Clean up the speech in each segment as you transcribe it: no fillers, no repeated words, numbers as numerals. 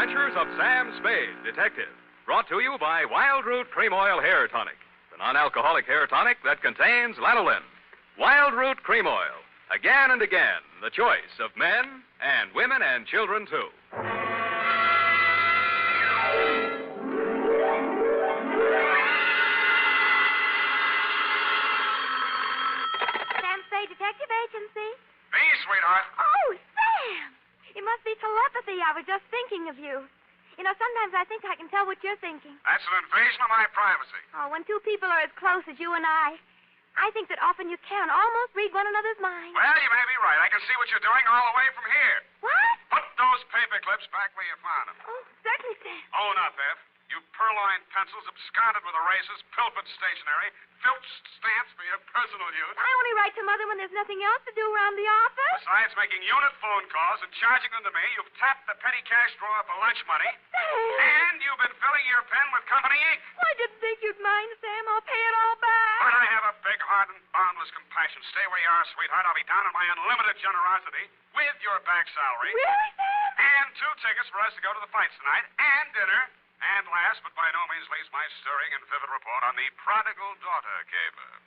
Adventures of Sam Spade, Detective. Brought to you by Wild Root Cream Oil Hair Tonic, the non-alcoholic hair tonic that contains lanolin. Wild Root Cream Oil. Again and again, the choice of men and women and children, too. Sam Spade Detective Agency. Me, sweetheart. Oh, Sam! It must be telepathy. I was just thinking of you. You know, sometimes I think I can tell what you're thinking. That's an invasion of my privacy. Oh, when two people are as close as you and I think that often you can almost read one another's minds. Well, you may be right. I can see what you're doing all the way from here. What? Put those paper clips back where you found them. Oh, certainly, Sam. Own up, Eph. You purloined pencils, absconded with erasers, pilfered stationery, filched stamps for your personal use. I only write to Mother when there's nothing else to do around the office. Besides making unit phone calls and charging them to me, you've tapped the petty cash drawer for lunch money. Sam! And you've been filling your pen with company ink. I didn't think you'd mind, Sam. I'll pay it all back. But I have a big heart and boundless compassion. Stay where you are, sweetheart. I'll be down on my unlimited generosity with your back salary. Really, Sam? And 2 tickets for us to go to the fights tonight, and dinner. And last, but by no means least, my stirring and vivid report on the Prodigal Daughter caper.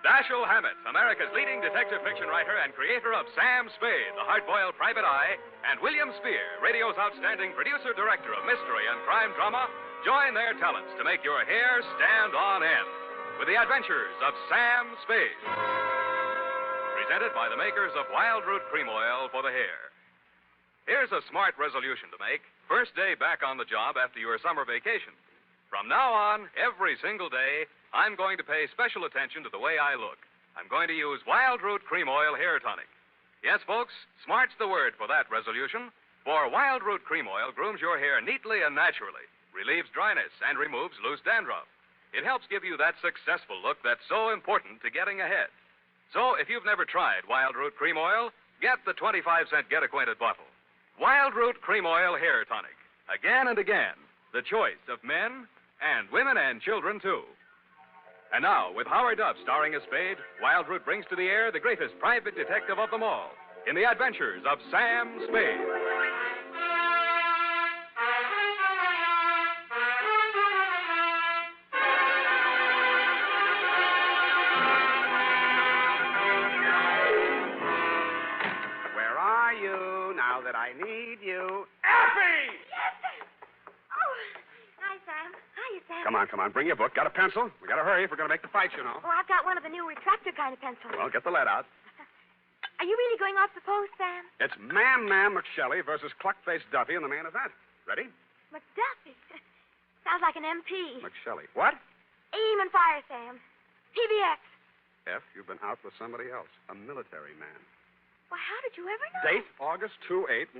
Dashiell Hammett, America's leading detective fiction writer and creator of Sam Spade, the hard-boiled private eye, and William Spear, radio's outstanding producer-director of mystery and crime drama, join their talents to make your hair stand on end with the adventures of Sam Spade. Presented by the makers of Wild Root Cream Oil for the hair. Here's a smart resolution to make. First day back on the job after your summer vacation. From now on, every single day, I'm going to pay special attention to the way I look. I'm going to use Wild Root Cream Oil Hair Tonic. Yes, folks, smart's the word for that resolution. For Wild Root Cream Oil grooms your hair neatly and naturally, relieves dryness, and removes loose dandruff. It helps give you that successful look that's so important to getting ahead. So, if you've never tried Wild Root Cream Oil, get the 25-cent get-acquainted bottle. Wild Root Cream Oil Hair Tonic. Again and again, the choice of men and women and children, too. And now, with Howard Duff starring as Spade, Wild Root brings to the air the greatest private detective of them all in the adventures of Sam Spade. That I need you. Effie! Yes, Sam. Oh, hi, Sam. Hiya, Sam. Come on. Bring your book. Got a pencil? We got to hurry if we're going to make the fight, you know. Oh, I've got one of the new retractor kind of pencils. Well, get the lead out. Are you really going off the post, Sam? It's Ma'am McShelly versus Cluck-Faced Duffy in the main event. Ready? McDuffie. Sounds like an MP. McShelly. What? Aim and fire, Sam. PBX. F, you've been out with somebody else. A military man. Well, how did you ever know? Date, August 28-1949.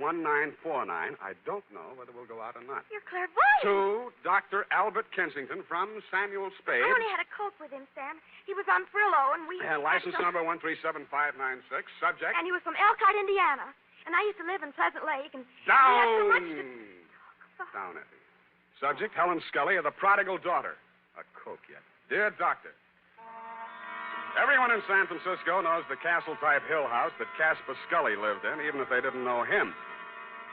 I don't know whether we'll go out or not. You're clairvoyant. To Dr. Albert Kensington from Samuel Spade. I only had a coat with him, Sam. He was on Frillo, and we... And license number 137596. Subject? And he was from Elkhart, Indiana. And I used to live in Pleasant Lake, and... Down! We had so much to... Down, Effie. Subject, Helen Scully of the Prodigal Daughter. A Coke yet. Dear Doctor, everyone in San Francisco knows the castle-type hill house that Caspar Scully lived in, even if they didn't know him.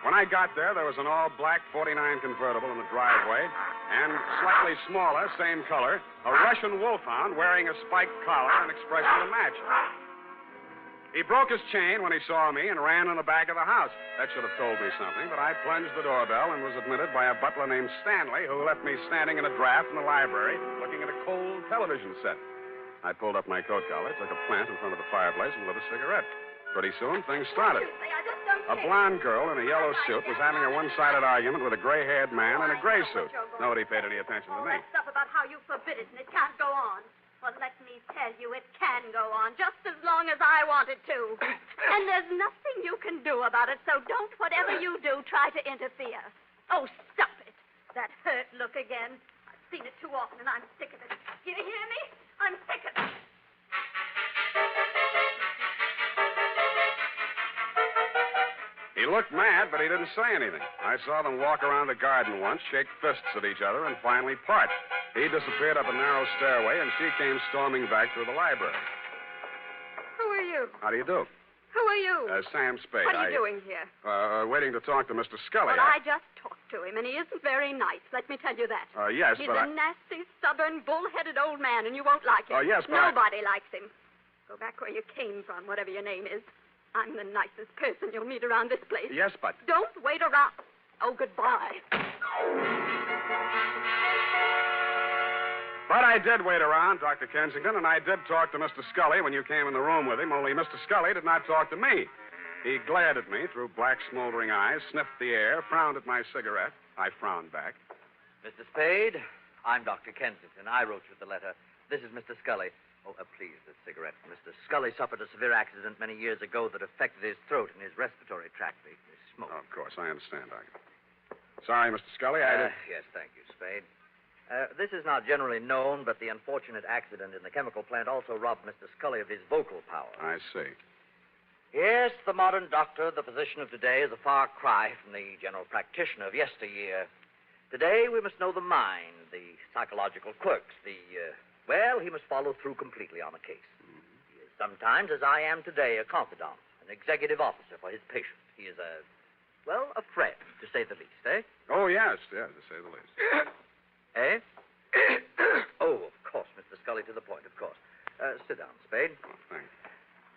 When I got there was an all-black 49 convertible in the driveway, and slightly smaller, same color, a Russian wolfhound wearing a spiked collar and expression to match. He broke his chain when he saw me and ran in the back of the house. That should have told me something, but I plunged the doorbell and was admitted by a butler named Stanley, who left me standing in a draft in the library looking at a cold television set. I pulled up my coat collar, took a plant in front of the fireplace, and lit a cigarette. Pretty soon, things started. A blonde girl in a yellow suit was having a one-sided argument with a gray-haired man in a gray suit. Nobody paid any attention to me. That stuff about how you forbid it and it can't go on. Well, let me tell you, it can go on just as long as I want it to. And there's nothing you can do about it, so don't, whatever you do, try to interfere. Oh, stop it. That hurt look again. I've seen it too often, and I'm sick of it. You hear me? I'm sick of it. He looked mad, but he didn't say anything. I saw them walk around the garden once, shake fists at each other, and finally part. He disappeared up a narrow stairway, and she came storming back through the library. Who are you? you? How do you do? Who are you? Sam Spade. What are you doing here? Waiting to talk to Mr. Scully. Well, I just talked to him, and he isn't very nice. Let me tell you that. Yes, He's but a nasty, stubborn, bull-headed old man, and you won't like him. yes, but Nobody likes him. Go back where you came from, whatever your name is. I'm the nicest person you'll meet around this place. Yes, but... Don't wait around. Oh, goodbye. But I did wait around, Dr. Kensington, and I did talk to Mr. Scully when you came in the room with him, only Mr. Scully did not talk to me. He glared at me through black, smoldering eyes, sniffed the air, frowned at my cigarette. I frowned back. Mr. Spade, I'm Dr. Kensington. I wrote you the letter. This is Mr. Scully. Oh, please, this cigarette. Mr. Scully suffered a severe accident many years ago that affected his throat and his respiratory tract. He smoked. Oh, of course, I understand, Doctor. Sorry, Mr. Scully, I did... Yes, thank you, Spade. This is not generally known, but the unfortunate accident in the chemical plant also robbed Mr. Scully of his vocal power. I see. Yes, the modern doctor, the physician of today, is a far cry from the general practitioner of yesteryear. Today, we must know the mind, the psychological quirks, well, he must follow through completely on a case. He is sometimes, as I am today, a confidant, an executive officer for his patient. He is a friend, to say the least, eh? Oh, yes, to say the least. Eh? Oh, of course, Mr. Scully, to the point, of course. Sit down, Spade. Oh, thanks.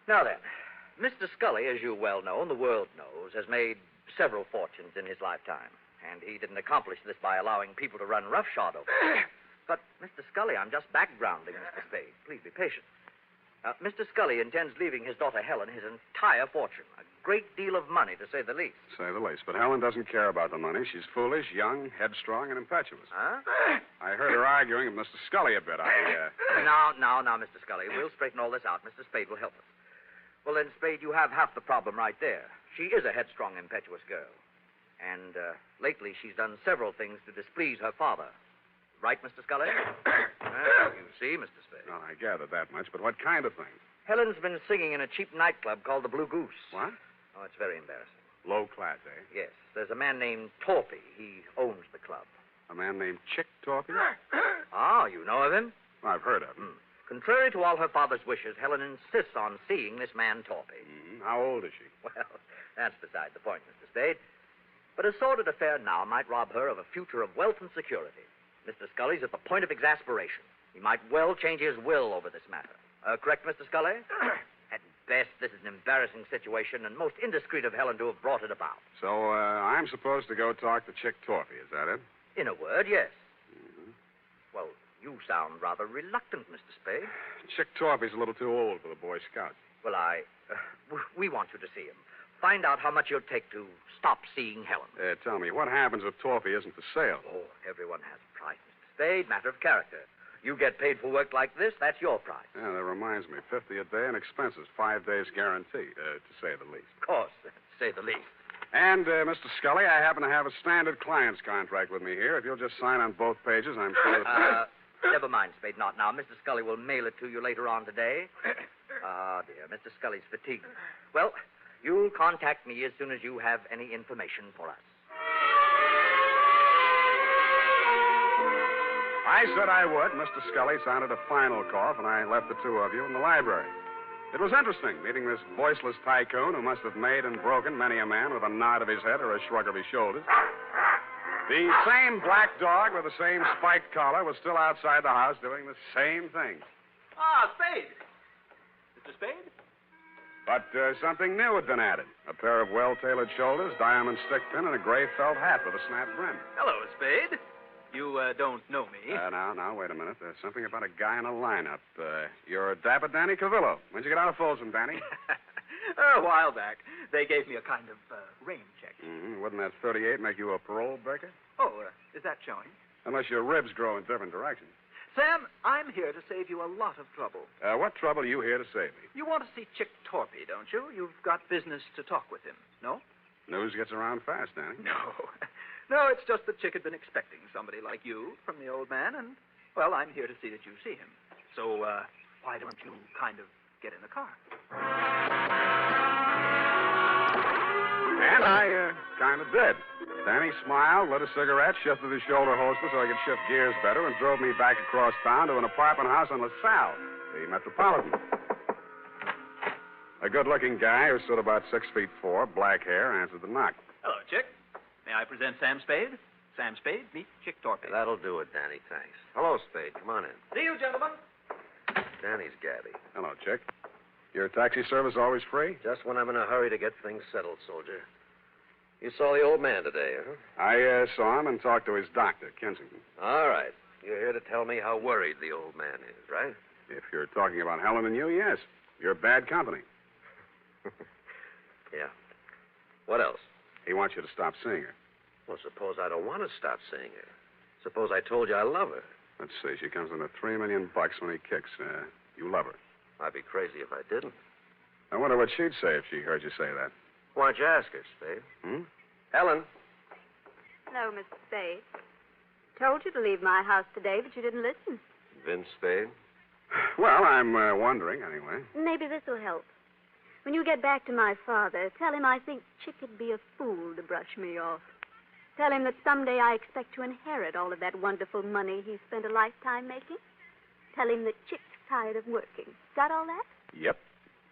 Now then, Mr. Scully, as you well know, and the world knows, has made several fortunes in his lifetime. And he didn't accomplish this by allowing people to run roughshod over him. But, Mr. Scully, I'm just backgrounding Mr. Spade. Please be patient. Mr. Scully intends leaving his daughter Helen his entire fortune. A great deal of money, to say the least. Say the least. But Helen doesn't care about the money. She's foolish, young, headstrong, and impetuous. Huh? I heard her arguing with Mr. Scully a bit. Now, Mr. Scully. We'll straighten all this out. Mr. Spade will help us. Well, then, Spade, you have half the problem right there. She is a headstrong, impetuous girl. And lately she's done several things to displease her father. Right, Mr. Scully? You see, Mr. Spade. Well, I gathered that much, but what kind of things? Helen's been singing in a cheap nightclub called the Blue Goose. What? Oh, it's very embarrassing. Low class, eh? Yes. There's a man named Torpy. He owns the club. A man named Chick Torpy? Ah, you know of him? I've heard of him. Contrary to all her father's wishes, Helen insists on seeing this man Torpy. How old is she? Well, that's beside the point, Mr. Spade. But a sordid affair now might rob her of a future of wealth and security. Mr. Scully's at the point of exasperation. He might well change his will over this matter. Correct, Mr. Scully? At best, this is an embarrassing situation, and most indiscreet of Helen to have brought it about. So, I'm supposed to go talk to Chick Torpy, is that it? In a word, yes. Well, you sound rather reluctant, Mr. Spade. Chick Torpy's a little too old for the Boy Scouts. Well, we want you to see him. Find out how much you'll take to stop seeing Helen. Tell me, what happens if Torpy isn't for sale? Oh, everyone has a price, Mr. Spade. Matter of character. You get paid for work like this, that's your price. Yeah, that reminds me. 50 a day and expenses. 5 days guarantee, to say the least. Of course, to say the least. And, Mr. Scully, I happen to have a standard client's contract with me here. If you'll just sign on both pages, I'm sure that... Never mind, Spade, not now. Mr. Scully will mail it to you later on today. Ah, dear, Mr. Scully's fatigued. Well, you'll contact me as soon as you have any information for us. I said I would. Mr. Scully sounded a final cough, and I left the two of you in the library. It was interesting, meeting this voiceless tycoon who must have made and broken many a man with a nod of his head or a shrug of his shoulders. The same black dog with the same spiked collar was still outside the house doing the same thing. Ah, Spade. Mr. Spade? But something new had been added. A pair of well-tailored shoulders, diamond stick pin, and a gray felt hat with a snap brim. Hello, Spade. You don't know me. Now, wait a minute. There's something about a guy in a lineup. You're Dapper Danny Cavillo. When'd you get out of Folsom, Danny? A while back. They gave me a kind of rain check. Wouldn't that 38 make you a parole breaker? Oh, is that showing? Unless your ribs grow in different directions. Sam, I'm here to save you a lot of trouble. What trouble are you here to save me? You want to see Chick Torpy, don't you? You've got business to talk with him, no? News gets around fast, Danny. No. No, it's just that Chick had been expecting somebody like you from the old man, and, well, I'm here to see that you see him. So, why don't you kind of get in the car? And I kind of did. Danny smiled, lit a cigarette, shifted his shoulder holster so I could shift gears better, and drove me back across town to an apartment house on LaSalle, the Metropolitan. A good-looking guy who stood about 6'4", black hair, answered the knock. Hello, Chick. May I present Sam Spade? Sam Spade, meet Chick Torpy. That'll do it, Danny, thanks. Hello, Spade. Come on in. See you, gentlemen. Danny's Gabby. Hello, Chick. Your taxi service always free? Just when I'm in a hurry to get things settled, soldier. You saw the old man today, huh? I saw him and talked to his doctor, Kensington. All right. You're here to tell me how worried the old man is, right? If you're talking about Helen and you, yes. You're bad company. Yeah. What else? He wants you to stop seeing her. Well, suppose I don't want to stop seeing her. Suppose I told you I love her. Let's see. She comes in at $3 million when he kicks. You love her. I'd be crazy if I didn't. I wonder what she'd say if she heard you say that. Why don't you ask her, Spade? Helen. Hello, Mr. Spade. Told you to leave my house today, but you didn't listen. Vince Spade? Well, I'm wondering, anyway. Maybe this will help. When you get back to my father, tell him I think Chick would be a fool to brush me off. Tell him that someday I expect to inherit all of that wonderful money he spent a lifetime making. Tell him that Chick's tired of working. Got all that? Yep.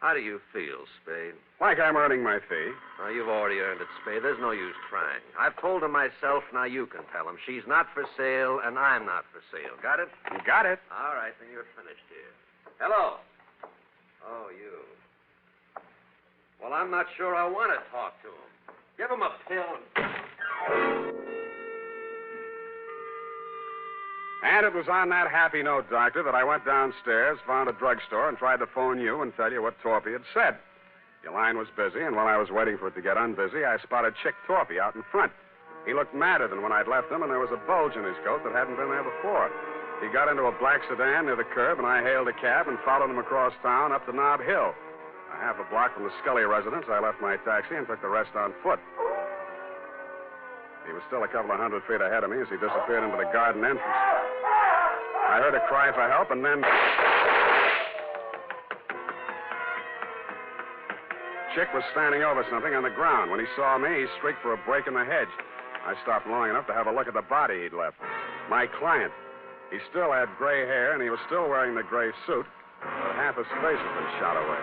How do you feel, Spade? Like I'm earning my fee. Oh, you've already earned it, Spade. There's no use trying. I've told him myself, now you can tell him. She's not for sale, and I'm not for sale. Got it? You got it. All right, then you're finished here. Hello. Oh, you. Well, I'm not sure I want to talk to him. Give him a pill and... And it was on that happy note, Doctor, that I went downstairs, found a drugstore, and tried to phone you and tell you what Torpy had said. Your line was busy, and while I was waiting for it to get unbusy, I spotted Chick Torpy out in front. He looked madder than when I'd left him, and there was a bulge in his coat that hadn't been there before. He got into a black sedan near the curb, and I hailed a cab and followed him across town up to Nob Hill. A half a block from the Scully residence, I left my taxi and took the rest on foot. He was still a couple of 100 feet ahead of me as he disappeared into the garden entrance. I heard a cry for help, and then... Chick was standing over something on the ground. When he saw me, he shrieked for a break in the hedge. I stopped long enough to have a look at the body he'd left. My client. He still had gray hair, and he was still wearing the gray suit, but half his face had been shot away.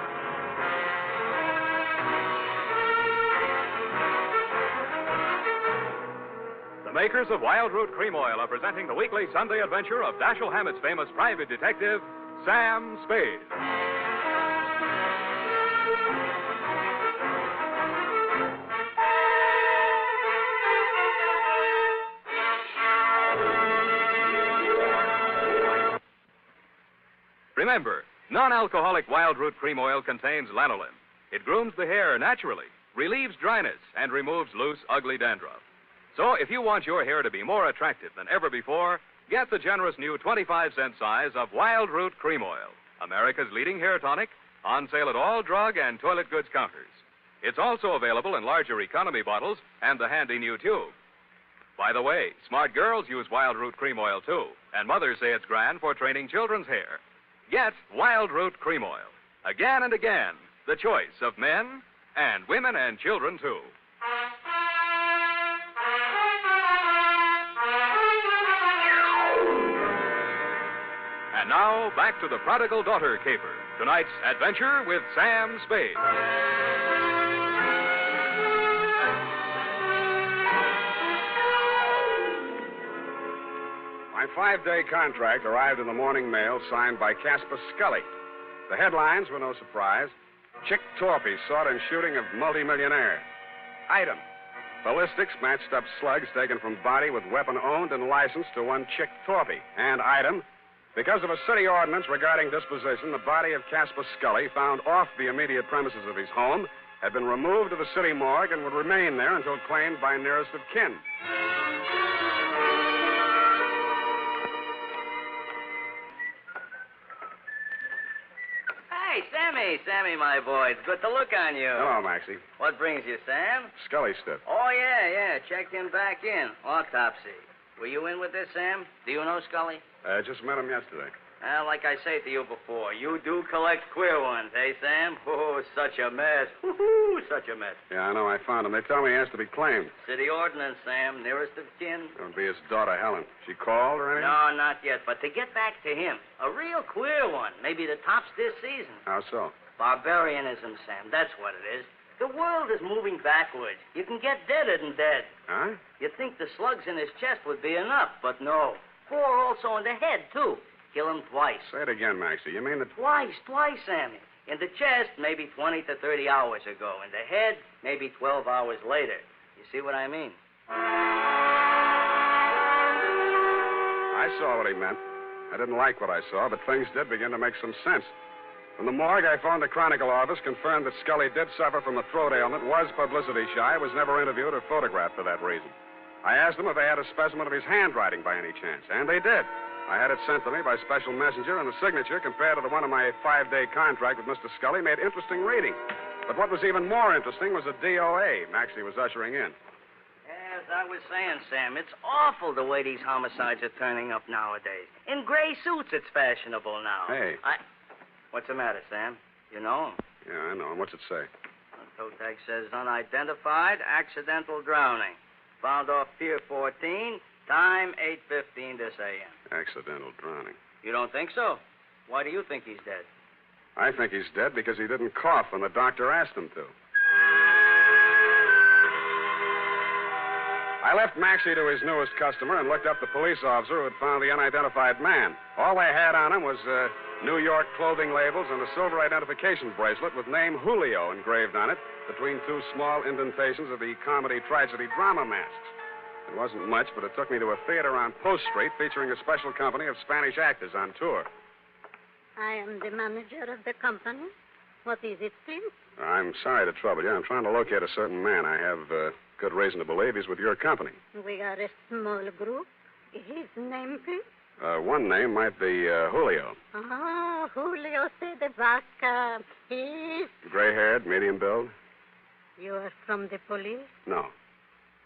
The makers of Wild Root Cream Oil are presenting the weekly Sunday adventure of Dashiell Hammett's famous private detective, Sam Spade. Remember, non-alcoholic Wild Root Cream Oil contains lanolin. It grooms the hair naturally, relieves dryness, and removes loose, ugly dandruff. So if you want your hair to be more attractive than ever before, get the generous new 25-cent size of Wild Root Cream Oil, America's leading hair tonic, on sale at all drug and toilet goods counters. It's also available in larger economy bottles and the handy new tube. By the way, smart girls use Wild Root Cream Oil, too, and mothers say it's grand for training children's hair. Get Wild Root Cream Oil. Again and again, the choice of men and women and children, too. And now, back to the Prodigal Daughter caper. Tonight's adventure with Sam Spade. My 5-day contract arrived in the morning mail signed by Caspar Scully. The headlines were no surprise. Chick Torpy sought in shooting of multimillionaire. Item: ballistics matched up slugs taken from body with weapon owned and licensed to one Chick Torpy. And item: because of a city ordinance regarding disposition, the body of Caspar Scully, found off the immediate premises of his home, had been removed to the city morgue and would remain there until claimed by nearest of kin. Hey, Sammy, my boy. It's good to look on you. Hello, Maxie. What brings you, Sam? Scully stiff. Oh, yeah. Checked him back in. Autopsy. Were you in with this, Sam? Do you know Scully? Just met him yesterday. Well, like I said to you before, you do collect queer ones, eh, Sam? Oh, such a mess. Woo-hoo, such a mess. Yeah, I know. I found him. They tell me he has to be claimed. City ordinance, Sam. Nearest of kin. It would be his daughter, Helen. She called or anything? No, not yet. But to get back to him, a real queer one. Maybe the tops this season. How so? Barbarianism, Sam. That's what it is. The world is moving backwards. You can get deader than dead. Huh? You'd think the slugs in his chest would be enough, but no. 4 also in the head, too. Kill him twice. Say it again, Maxie. You mean that... Twice, Sammy. In the chest, maybe 20 to 30 hours ago. In the head, maybe 12 hours later. You see what I mean? I saw what he meant. I didn't like what I saw, but things did begin to make some sense. From the morgue, I phoned the Chronicle office, confirmed that Scully did suffer from a throat ailment, was publicity shy, was never interviewed or photographed for that reason. I asked them if they had a specimen of his handwriting by any chance, and they did. I had it sent to me by special messenger, and the signature, compared to the one of my 5-day contract with Mr. Scully, made interesting reading. But what was even more interesting was a DOA Maxie was ushering in. As I was saying, Sam, it's awful the way these homicides are turning up nowadays. In gray suits, it's fashionable now. Hey. What's the matter, Sam? You know him? Yeah, I know him. What's it say? The toe tag says unidentified, accidental drowning. Found off Pier 14, time 8:15 this a.m. Accidental drowning. You don't think so? Why do you think he's dead? I think he's dead because he didn't cough when the doctor asked him to. I left Maxie to his newest customer and looked up the police officer who had found the unidentified man. All they had on him was New York clothing labels and a silver identification bracelet with name Julio engraved on it between 2 small indentations of the comedy tragedy drama masks. It wasn't much, but it took me to a theater on Post Street featuring a special company of Spanish actors on tour. I am the manager of the company. What is it, please? I'm sorry to trouble you. I'm trying to locate a certain man. I have good reason to believe he's with your company. We are a small group. His name, please? One name might be Julio. Oh, Julio de Vaca. He's... Gray-haired, medium build? You are from the police? No.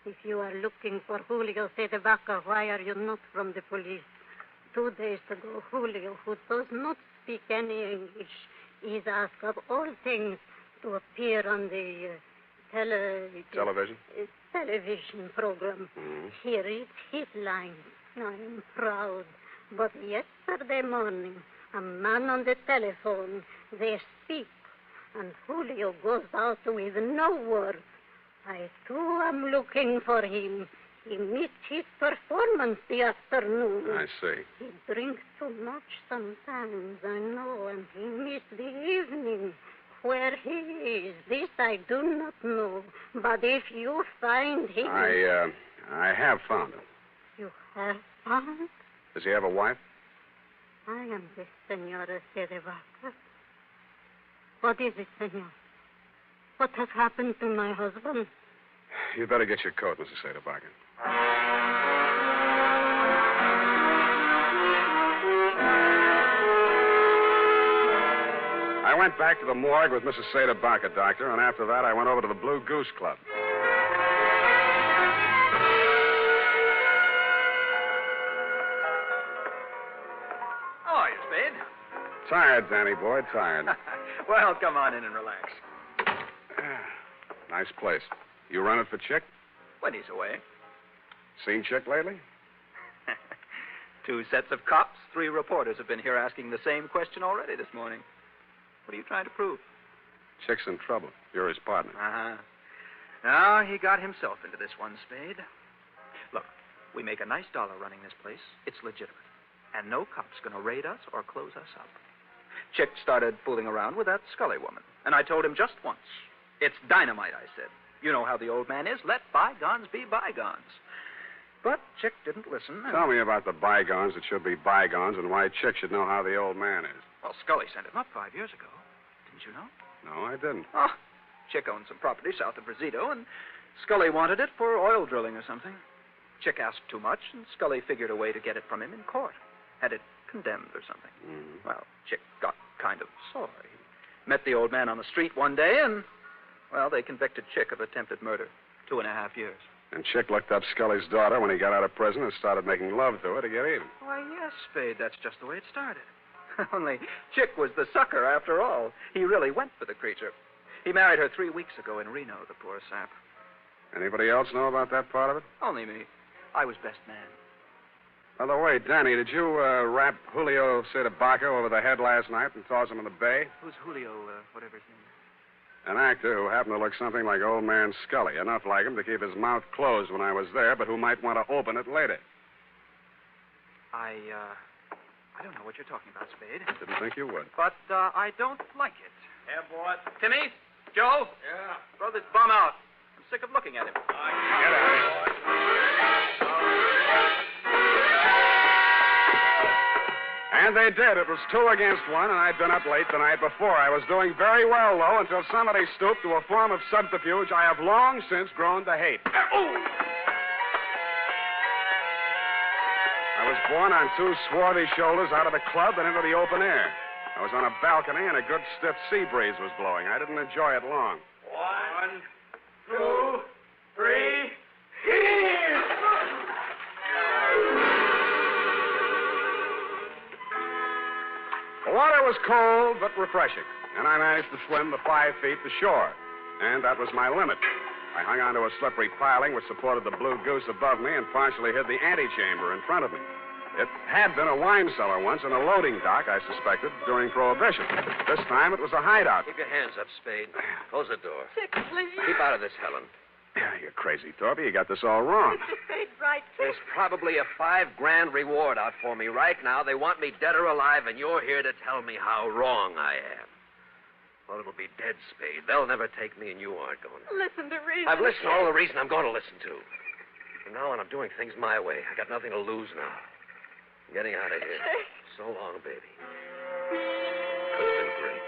If you are looking for Julio de Vaca, why are you not from the police? 2 days ago, Julio, who does not speak any English, is asked of all things to appear on the television program. Mm-hmm. He reads his lines. I am proud. But yesterday morning, a man on the telephone, they speak, and Julio goes out with no word. I, too, am looking for him. He missed his performance the afternoon. I see. He drinks too much sometimes, I know, and he missed the evening. Where he is, this I do not know. But if you find him... I have found him. You have found? Does he have a wife? I am the Senora de Vaca. What is it, senor? What has happened to my husband? You'd better get your coat, Mrs. Sederbacher. I went back to the morgue with Mrs. Sederbacher, doctor, and after that I went over to the Blue Goose Club. How are you, Spade? Tired, Danny boy, tired. Well, come on in and relax. Nice place. You run it for Chick? When he's away. Seen Chick lately? 2 sets of cops, 3 reporters have been here asking the same question already this morning. What are you trying to prove? Chick's in trouble. You're his partner. Uh-huh. Now, he got himself into this one, Spade. Look, we make a nice dollar running this place. It's legitimate. And no cop's going to raid us or close us up. Chick started fooling around with that Scully woman. And I told him just once. It's dynamite, I said. You know how the old man is. Let bygones be bygones. But Chick didn't listen. Tell me about the bygones that should be bygones and why Chick should know how the old man is. Well, Scully sent him up 5 years ago. Didn't you know? No, I didn't. Oh, Chick owned some property south of Rosito, and Scully wanted it for oil drilling or something. Chick asked too much, and Scully figured a way to get it from him in court. Had it condemned or something. Mm. Well, Chick got kind of sore. He met the old man on the street one day, and, well, they convicted Chick of attempted murder. 2.5 years. And Chick looked up Scully's daughter when he got out of prison and started making love to her to get even. Why, yes, Spade, that's just the way it started. Only Chick was the sucker after all. He really went for the creature. He married her 3 weeks ago in Reno, the poor sap. Anybody else know about that part of it? Only me. I was best man. By the way, Danny, did you wrap Julio Cedebaco over the head last night and toss him in the bay? Who's Julio, whatever his name is? An actor who happened to look something like Old Man Scully, enough like him to keep his mouth closed when I was there, but who might want to open it later. I don't know what you're talking about, Spade. Didn't think you would. But I don't like it. Yeah, boss. Timmy? Joe? Yeah. Throw this bum out. I'm sick of looking at him. Get out. And they did. It was 2 against 1, and I'd been up late the night before. I was doing very well, though, until somebody stooped to a form of subterfuge I have long since grown to hate. I was born on 2 swarthy shoulders out of the club and into the open air. I was on a balcony, and a good stiff sea breeze was blowing. I didn't enjoy it long. 1, 2, 3. Here! The water was cold but refreshing, and I managed to swim the 5 feet to shore. And that was my limit. I hung onto a slippery piling which supported the Blue Goose above me and partially hid the antechamber in front of me. It had been a wine cellar once and a loading dock, I suspected, during Prohibition. This time it was a hideout. Keep your hands up, Spade. Close the door. Chick, please. Keep out of this, Helen. You're crazy, Torpy. You got this all wrong. Mr. Spade, right. There's probably a $5,000 reward out for me right now. They want me dead or alive, and you're here to tell me how wrong I am. Well, it'll be dead, Spade. They'll never take me, and you aren't going to. Listen to reason. I've listened to all the reason I'm going to listen to. From now on, I'm doing things my way. I got nothing to lose now. I'm getting out of here. So long, baby. Could have been great.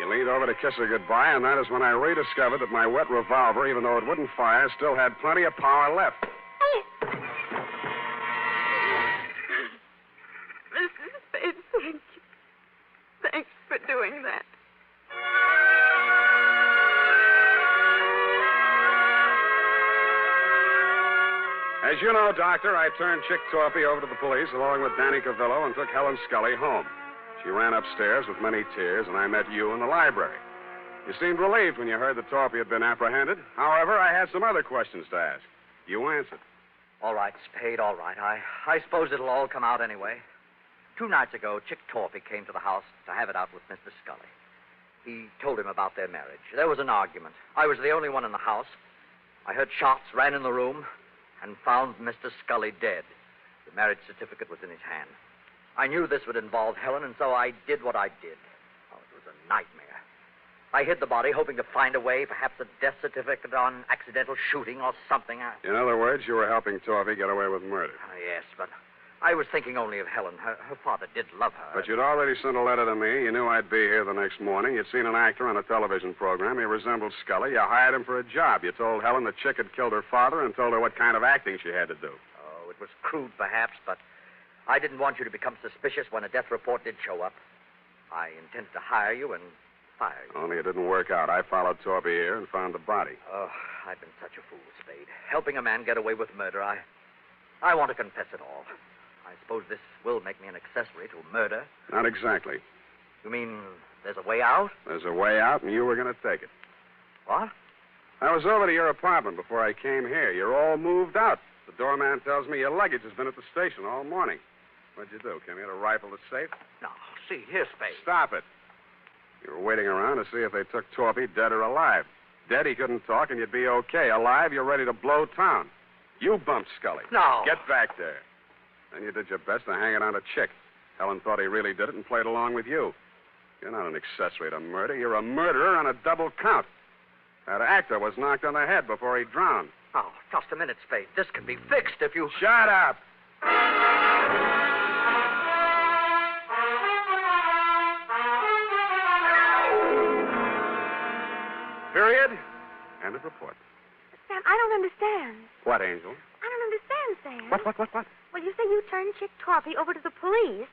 He leaned over to kiss her goodbye, and that is when I rediscovered that my wet revolver, even though it wouldn't fire, still had plenty of power left. Mr. Spade, thank you. Thanks for doing that. As you know, Doctor, I turned Chick Torpy over to the police along with Danny Cavillo and took Helen Scully home. She ran upstairs with many tears, and I met you in the library. You seemed relieved when you heard that Torpy had been apprehended. However, I had some other questions to ask. You answered. All right, Spade, all right. I suppose it'll all come out anyway. 2 nights ago, Chick Torpy came to the house to have it out with Mr. Scully. He told him about their marriage. There was an argument. I was the only one in the house. I heard shots, ran in the room, and found Mr. Scully dead. The marriage certificate was in his hand. I knew this would involve Helen, and so I did what I did. Oh, it was a nightmare. I hid the body, hoping to find a way, perhaps a death certificate on accidental shooting or something. In other words, you were helping Torpy get away with murder. Yes, but I was thinking only of Helen. Her father did love her. But you'd already sent a letter to me. You knew I'd be here the next morning. You'd seen an actor on a television program. He resembled Scully. You hired him for a job. You told Helen that Chick had killed her father and told her what kind of acting she had to do. Oh, it was crude, perhaps, but I didn't want you to become suspicious when a death report did show up. I intended to hire you and fire you. Only it didn't work out. I followed Torpy here and found the body. Oh, I've been such a fool, Spade. Helping a man get away with murder, I want to confess it all. I suppose this will make me an accessory to murder. Not exactly. You mean there's a way out? There's a way out, and you were going to take it. What? I was over to your apartment before I came here. You're all moved out. The doorman tells me your luggage has been at the station all morning. What'd you do? Came here to rifle the safe? No, see, here, Spade. Stop it. You were waiting around to see if they took Torpy dead or alive. Dead, he couldn't talk, and you'd be okay. Alive, you're ready to blow town. You bumped Scully. No. Get back there. Then you did your best to hang it on a Chick. Helen thought he really did it and played along with you. You're not an accessory to murder. You're a murderer on a double count. That actor was knocked on the head before he drowned. Oh, just a minute, Spade. This can be fixed if you... Shut up! Period. End of report. Sam, I don't understand. What, Angel? I don't understand, Sam. What? Well, you say you turned Chick Torpy over to the police,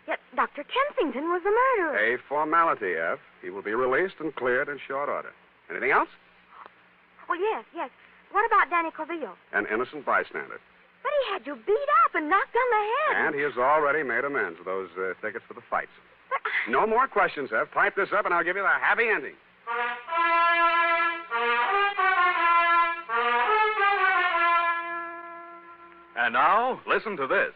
yet Dr. Kensington was the murderer. A formality, F. He will be released and cleared in short order. Anything else? Well, yes. What about Danny Cavillo? An innocent bystander. But he had you beat up and knocked on the head. And he has already made amends with those tickets for the fights. But... No more questions, F. Type this up and I'll give you the happy ending. And now, listen to this.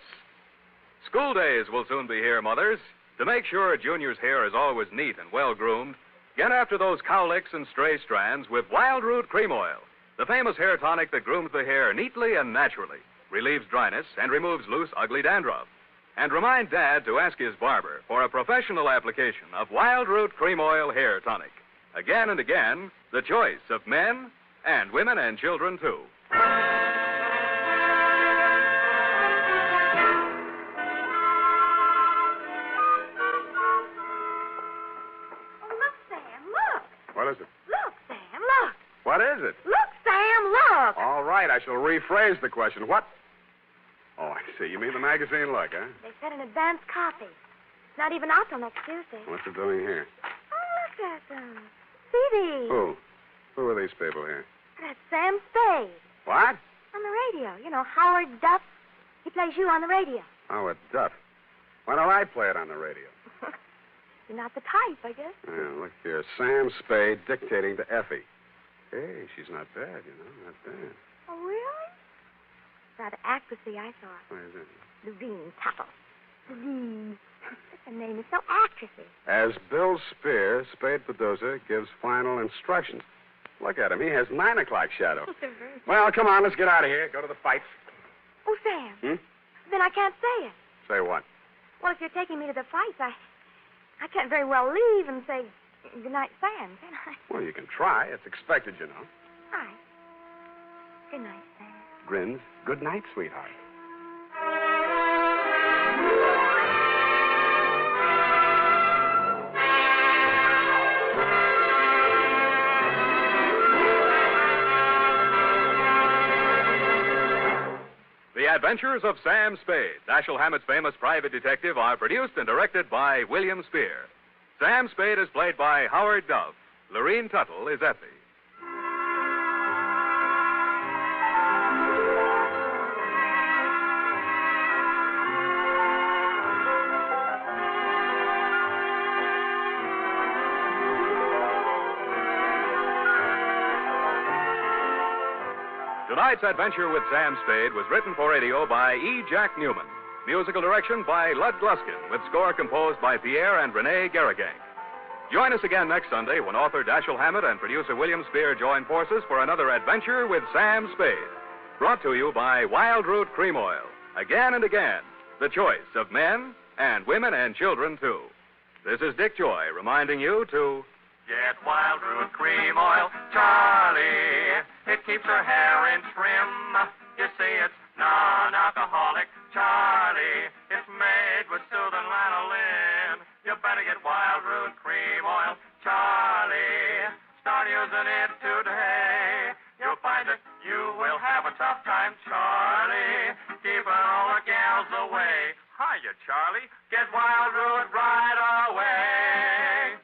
School days will soon be here, mothers. To make sure Junior's hair is always neat and well-groomed, get after those cowlicks and stray strands with Wild Root Cream Oil, the famous hair tonic that grooms the hair neatly and naturally, relieves dryness, and removes loose, ugly dandruff. And remind Dad to ask his barber for a professional application of Wild Root Cream Oil Hair Tonic. Again and again, the choice of men and women and children, too. What is it? Look, Sam, look. What is it? Look, Sam, look. All right, I shall rephrase the question. What? Oh, I see. You mean the magazine look, huh? They said an advance copy. It's not even out till next Tuesday. What's it doing here? Oh, look at them. See these? Who? Who are these people here? That's Sam Spade. What? On the radio. You know, Howard Duff. He plays you on the radio. Howard Duff. Why don't I play it on the radio? You're not the type, I guess. Yeah, look here. Sam Spade dictating to Effie. Hey, she's not bad, you know. Not bad. Oh, really? Rather actressy, I thought. What is it? Levine Tuttle. Levine. The name is so actressy. As Bill Spear, Spade producer, gives final instructions. Look at him. He has 9 o'clock shadow. Well, come on. Let's get out of here. Go to the fights. Oh, Sam. Hmm? Then I can't say it. Say what? Well, if you're taking me to the fights, I can't very well leave and say goodnight, Sam, can I? Well, you can try. It's expected, you know. All right. Good night, Sam. Grins. Good night, sweetheart. The Adventures of Sam Spade, Dashiell Hammett's famous private detective, are produced and directed by William Spear. Sam Spade is played by Howard Duff. Lorene Tuttle is Effie. Tonight's adventure with Sam Spade was written for radio by E. Jack Newman. Musical direction by Lud Gluskin, with score composed by Pierre and Renee Garrigang. Join us again next Sunday when author Dashiell Hammett and producer William Spear join forces for another adventure with Sam Spade. Brought to you by Wild Root Cream Oil. Again and again, the choice of men and women and children, too. This is Dick Joy reminding you to get Wild Root Cream Oil, Charlie. It keeps her hair in trim. You see, it's non-alcoholic, Charlie. It's made with soothing lanolin. You better get Wild Root Cream Oil, Charlie. Start using it today. You'll find that you will have a tough time, Charlie. Keeping all the gals away. Hiya, Charlie. Get Wild Root right away.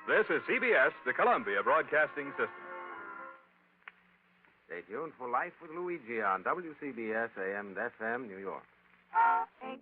This is CBS, the Columbia Broadcasting System. Stay tuned for Life with Luigi on WCBS AM and FM, New York. Thank